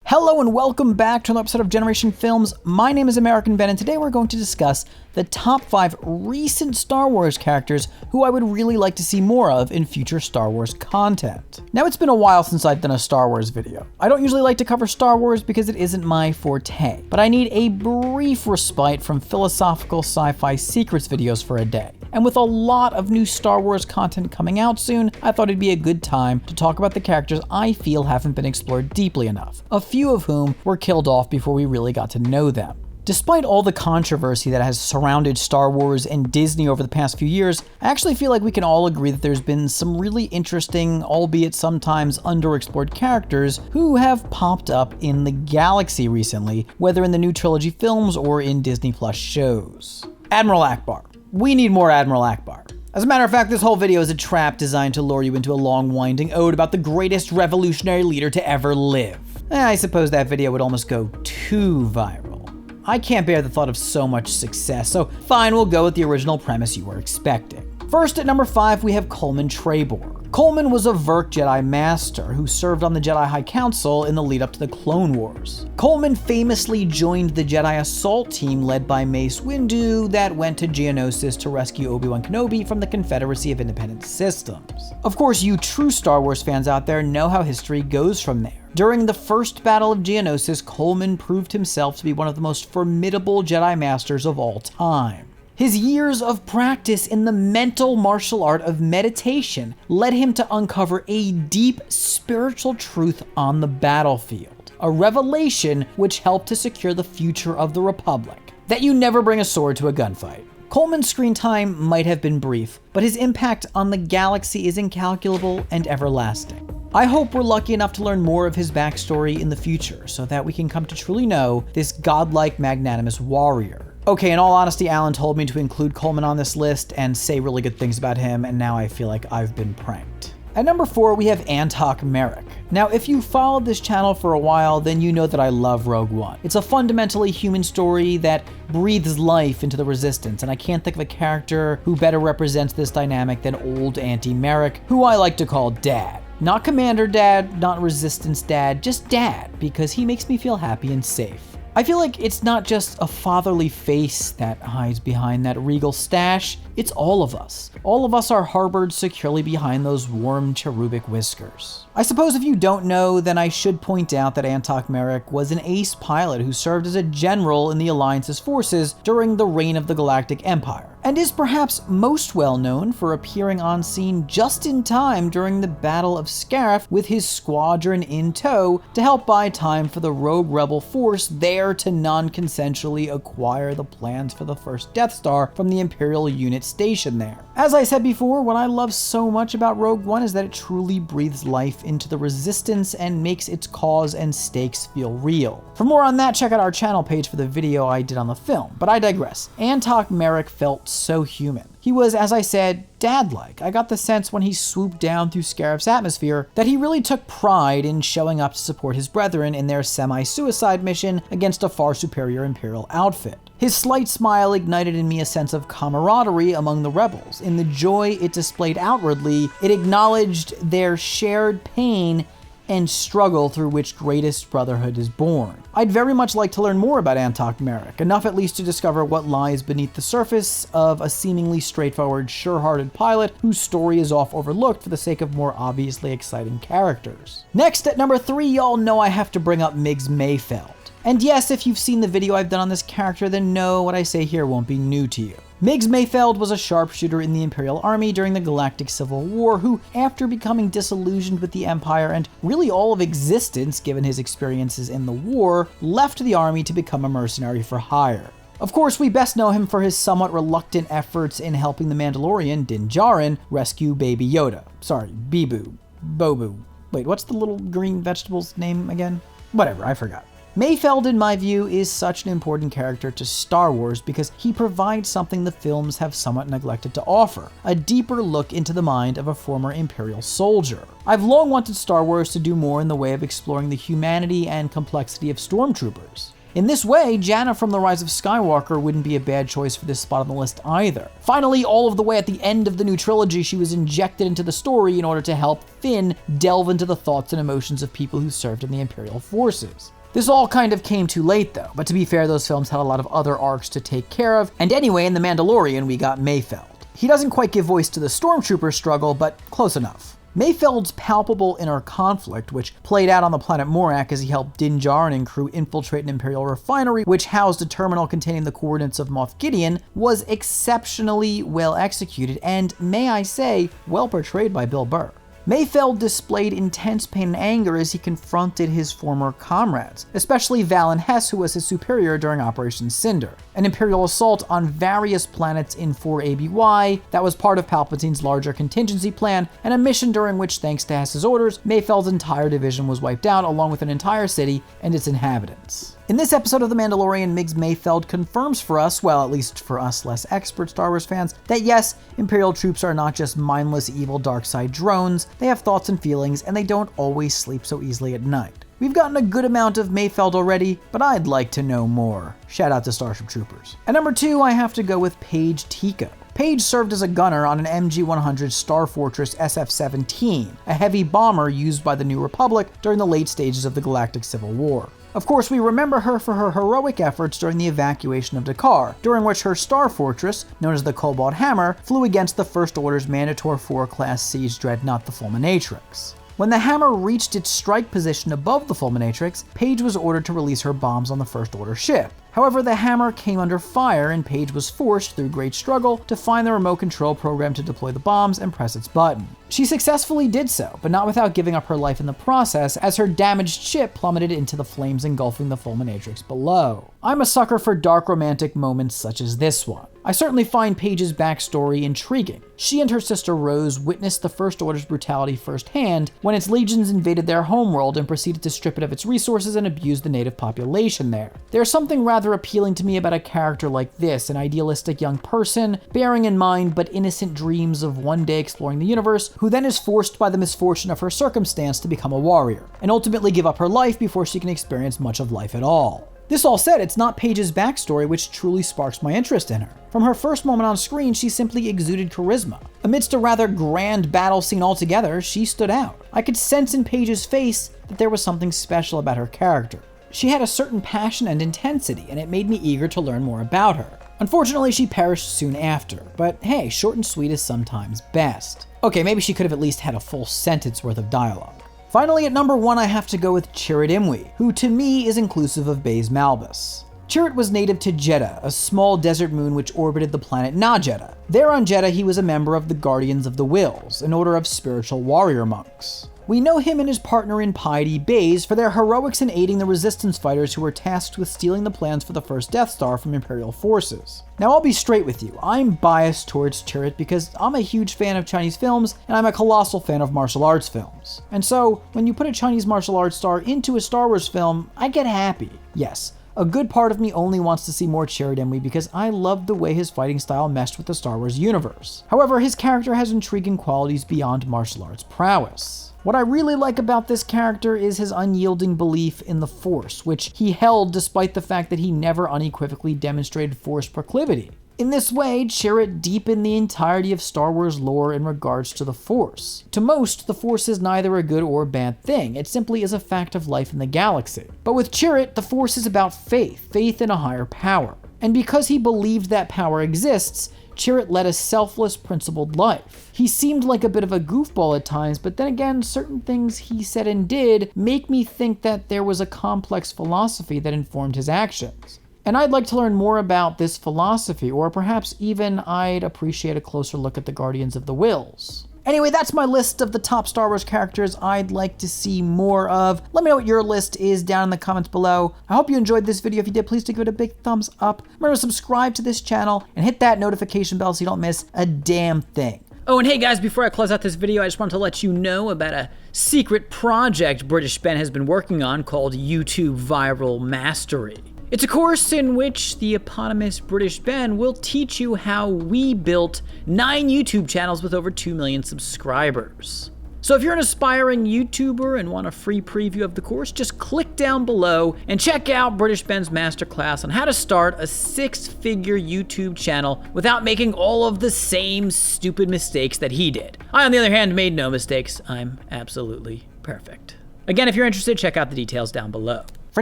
Hello and welcome back to another episode of Generation Films. My name is American Ben, and today we're going to discuss the top 5 recent Star Wars characters who I would really like to see more of in future Star Wars content. Now, it's been a while since I've done a Star Wars video. I don't usually like to cover Star Wars because it isn't my forte, but I need a brief respite from philosophical sci-fi secrets videos for a day. And with a lot of new Star Wars content coming out soon, I thought it'd be a good time to talk about the characters I feel haven't been explored deeply enough, a few of whom were killed off before we really got to know them. Despite all the controversy that has surrounded Star Wars and Disney over the past few years, I actually feel like we can all agree that there's been some really interesting, albeit sometimes underexplored characters who have popped up in the galaxy recently, whether in the new trilogy films or in Disney Plus shows. Admiral Ackbar. We need more Admiral Ackbar. As a matter of fact, this whole video is a trap designed to lure you into a long, winding ode about the greatest revolutionary leader to ever live. I suppose that video would almost go too viral. I can't bear the thought of so much success, so fine, we'll go with the original premise you were expecting. First, at number 5, we have Coleman Trebor. Coleman was a Verk Jedi Master who served on the Jedi High Council in the lead up to the Clone Wars. Coleman famously joined the Jedi Assault Team led by Mace Windu that went to Geonosis to rescue Obi-Wan Kenobi from the Confederacy of Independent Systems. Of course, you true Star Wars fans out there know how history goes from there. During the first Battle of Geonosis, Coleman proved himself to be one of the most formidable Jedi Masters of all time. His years of practice in the mental martial art of meditation led him to uncover a deep spiritual truth on the battlefield, a revelation which helped to secure the future of the Republic: that you never bring a sword to a gunfight. Coleman's screen time might have been brief, but his impact on the galaxy is incalculable and everlasting. I hope we're lucky enough to learn more of his backstory in the future so that we can come to truly know this godlike, magnanimous warrior. Okay, in all honesty, Alan told me to include Coleman on this list and say really good things about him, and now I feel like I've been pranked. At number 4, we have Antoc Merrick. Now, if you followed this channel for a while, then you know that I love Rogue One. It's a fundamentally human story that breathes life into the Resistance, and I can't think of a character who better represents this dynamic than old Auntie Merrick, who I like to call Dad. Not Commander Dad, not Resistance Dad, just Dad, because he makes me feel happy and safe. I feel like it's not just a fatherly face that hides behind that regal stash, it's all of us. All of us are harbored securely behind those warm cherubic whiskers. I suppose if you don't know, then I should point out that Antoc Merrick was an ace pilot who served as a general in the Alliance's forces during the reign of the Galactic Empire, and is perhaps most well known for appearing on scene just in time during the Battle of Scarif with his squadron in tow to help buy time for the rogue rebel force there to non-consensually acquire the plans for the first Death Star from the Imperial unit stationed there. As I said before, what I love so much about Rogue One is that it truly breathes life into the Resistance and makes its cause and stakes feel real. For more on that, check out our channel page for the video I did on the film, but I digress. Antoc Merrick felt so human. He was, as I said, dad-like. I got the sense when he swooped down through Scarif's atmosphere that he really took pride in showing up to support his brethren in their semi-suicide mission against a far superior Imperial outfit. His slight smile ignited in me a sense of camaraderie among the rebels. In the joy it displayed outwardly, it acknowledged their shared pain and struggle through which greatest brotherhood is born. I'd very much like to learn more about Antoc Merrick, enough at least to discover what lies beneath the surface of a seemingly straightforward, sure-hearted pilot whose story is oft overlooked for the sake of more obviously exciting characters. Next, at number 3, y'all know I have to bring up Migs Mayfeld. And yes, if you've seen the video I've done on this character, then no, what I say here won't be new to you. Migs Mayfeld was a sharpshooter in the Imperial Army during the Galactic Civil War who, after becoming disillusioned with the Empire and really all of existence given his experiences in the war, left the army to become a mercenary for hire. Of course, we best know him for his somewhat reluctant efforts in helping the Mandalorian, Din Djarin, rescue Baby Yoda. Sorry, Bibu. Bobu. Wait, what's the little green vegetable's name again? Whatever, I forgot. Mayfeld, in my view, is such an important character to Star Wars because he provides something the films have somewhat neglected to offer: a deeper look into the mind of a former Imperial soldier. I've long wanted Star Wars to do more in the way of exploring the humanity and complexity of stormtroopers. In this way, Janna from The Rise of Skywalker wouldn't be a bad choice for this spot on the list either. Finally, all of the way at the end of the new trilogy, she was injected into the story in order to help Finn delve into the thoughts and emotions of people who served in the Imperial forces. This all kind of came too late though, but to be fair, those films had a lot of other arcs to take care of, and anyway, in The Mandalorian, we got Mayfeld. He doesn't quite give voice to the Stormtrooper struggle, but close enough. Mayfeld's palpable inner conflict, which played out on the planet Morak as he helped Din Djarin and crew infiltrate an Imperial refinery which housed a terminal containing the coordinates of Moff Gideon, was exceptionally well executed and, may I say, well portrayed by Bill Burr. Mayfeld displayed intense pain and anger as he confronted his former comrades, especially Valen Hess, who was his superior during Operation Cinder, an Imperial assault on various planets in 4ABY that was part of Palpatine's larger contingency plan, and a mission during which, thanks to Hess's orders, Mayfeld's entire division was wiped out along with an entire city and its inhabitants. In this episode of The Mandalorian, Migs Mayfeld confirms for us, well, at least for us less expert Star Wars fans, that yes, Imperial troops are not just mindless evil dark side drones, they have thoughts and feelings, and they don't always sleep so easily at night. We've gotten a good amount of Mayfeld already, but I'd like to know more. Shout out to Starship Troopers. At number 2, I have to go with Paige Tico. Paige served as a gunner on an MG-100 Star Fortress SF-17, a heavy bomber used by the New Republic during the late stages of the Galactic Civil War. Of course, we remember her for her heroic efforts during the evacuation of Dakar, during which her Star Fortress, known as the Cobalt Hammer, flew against the First Order's Manticore IV class siege dreadnought, the Fulminatrix. When the Hammer reached its strike position above the Fulminatrix, Paige was ordered to release her bombs on the First Order ship. However, the Hammer came under fire and Paige was forced, through great struggle, to find the remote control program to deploy the bombs and press its button. She successfully did so, but not without giving up her life in the process, as her damaged ship plummeted into the flames engulfing the Fulminatrix below. I'm a sucker for dark romantic moments such as this one. I certainly find Paige's backstory intriguing. She and her sister Rose witnessed the First Order's brutality firsthand when its legions invaded their homeworld and proceeded to strip it of its resources and abuse the native population there. There's something rather appealing to me about a character like this, an idealistic young person, bearing in mind but innocent dreams of one day exploring the universe, who then is forced by the misfortune of her circumstance to become a warrior, and ultimately give up her life before she can experience much of life at all. This all said, it's not Paige's backstory which truly sparks my interest in her. From her first moment on screen, she simply exuded charisma. Amidst a rather grand battle scene altogether, she stood out. I could sense in Paige's face that there was something special about her character. She had a certain passion and intensity, and it made me eager to learn more about her. Unfortunately, she perished soon after, but hey, short and sweet is sometimes best. Okay, maybe she could have at least had a full sentence worth of dialogue. Finally, at number 1, I have to go with Chirrut Îmwe, who to me is inclusive of Baze Malbus. Chirrut was native to Jedha, a small desert moon which orbited the planet Na-Jedha. There on Jedha, he was a member of the Guardians of the Whills, an order of spiritual warrior monks. We know him and his partner in piety, Baze, for their heroics in aiding the resistance fighters who were tasked with stealing the plans for the first Death Star from Imperial forces. Now, I'll be straight with you. I'm biased towards Chirrut because I'm a huge fan of Chinese films, and I'm a colossal fan of martial arts films. And so, when you put a Chinese martial arts star into a Star Wars film, I get happy. Yes, a good part of me only wants to see more Chirrut Îmwe because I love the way his fighting style meshed with the Star Wars universe. However, his character has intriguing qualities beyond martial arts prowess. What I really like about this character is his unyielding belief in the Force, which he held despite the fact that he never unequivocally demonstrated Force proclivity. In this way, Chirrut deepened the entirety of Star Wars lore in regards to the Force. To most, the Force is neither a good or bad thing, it simply is a fact of life in the galaxy. But with Chirrut, the Force is about faith in a higher power. And because he believed that power exists, Chirrut led a selfless, principled life. He seemed like a bit of a goofball at times, but then again, certain things he said and did make me think that there was a complex philosophy that informed his actions. And I'd like to learn more about this philosophy, or perhaps even I'd appreciate a closer look at the Guardians of the Whills. Anyway, that's my list of the top Star Wars characters I'd like to see more of. Let me know what your list is down in the comments below. I hope you enjoyed this video. If you did, please do give it a big thumbs up. Remember to subscribe to this channel and hit that notification bell so you don't miss a damn thing. Oh, and hey guys, before I close out this video, I just wanted to let you know about a secret project British Ben has been working on called YouTube Viral Mastery. It's a course in which the eponymous British Ben will teach you how we built 9 YouTube channels with over 2 million subscribers. So if you're an aspiring YouTuber and want a free preview of the course, just click down below and check out British Ben's masterclass on how to start a 6-figure YouTube channel without making all of the same stupid mistakes that he did. I, on the other hand, made no mistakes. I'm absolutely perfect. Again, if you're interested, check out the details down below. For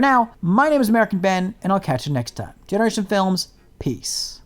now, my name is American Ben, and I'll catch you next time. Generation Films, peace.